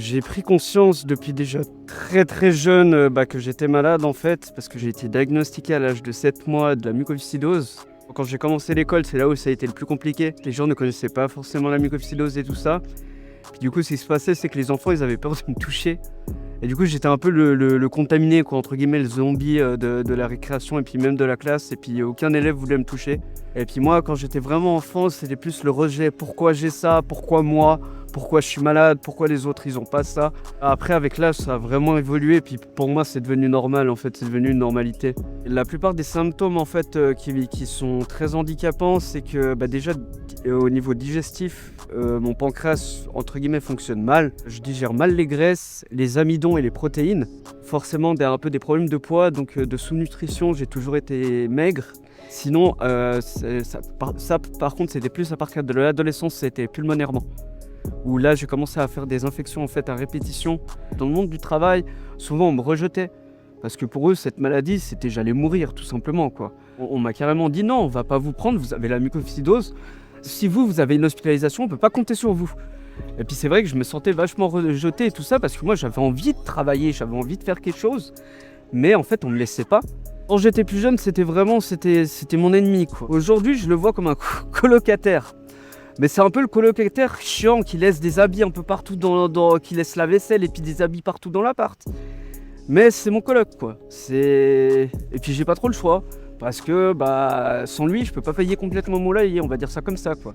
J'ai pris conscience depuis déjà très jeune que j'étais malade en fait, parce que j'ai été diagnostiqué à l'âge de 7 mois de la mucoviscidose. Quand j'ai commencé l'école, c'est là où ça a été le plus compliqué. Les gens ne connaissaient pas forcément la mucoviscidose et tout ça. Puis du coup, ce qui se passait, c'est que les enfants, ils avaient peur de me toucher. Et du coup, j'étais un peu le contaminé, quoi, entre guillemets, le zombie de la récréation et puis même de la classe. Et puis aucun élève voulait me toucher. Et puis moi, quand j'étais vraiment enfant, c'était plus le rejet. Pourquoi j'ai ça? Pourquoi moi? Pourquoi je suis malade? Pourquoi les autres, ils ont pas ça? Après, avec l'âge, ça a vraiment évolué. Et puis pour moi, c'est devenu normal, en fait. C'est devenu une normalité. La plupart des symptômes, en fait, qui sont très handicapants, c'est que déjà, au niveau digestif, mon pancréas, entre guillemets, fonctionne mal. Je digère mal les graisses, les amidons et les protéines. Forcément, un peu des problèmes de poids, donc de sous-nutrition, j'ai toujours été maigre. Sinon, par contre, c'était plus à partir de l'adolescence, c'était pulmonairement. Où là, j'ai commencé à faire des infections en fait à répétition. Dans le monde du travail, souvent on me rejetait. Parce que pour eux, cette maladie, c'était j'allais mourir, tout simplement, quoi. On m'a carrément dit non, on va pas vous prendre, vous avez la mucoviscidose. Si vous avez une hospitalisation, on peut pas compter sur vous. Et puis c'est vrai que je me sentais vachement rejeté et tout ça, parce que moi j'avais envie de travailler, j'avais envie de faire quelque chose. Mais en fait, on me laissait pas. Quand j'étais plus jeune, c'était mon ennemi, quoi. Aujourd'hui, je le vois comme un colocataire. Mais c'est un peu le colocataire chiant qui laisse des habits un peu partout qui laisse la vaisselle et puis des habits partout dans l'appart. Mais c'est mon coloc, quoi. Et puis j'ai pas trop le choix. Parce que sans lui, je peux pas payer complètement mon loyer, on va dire ça comme ça, quoi.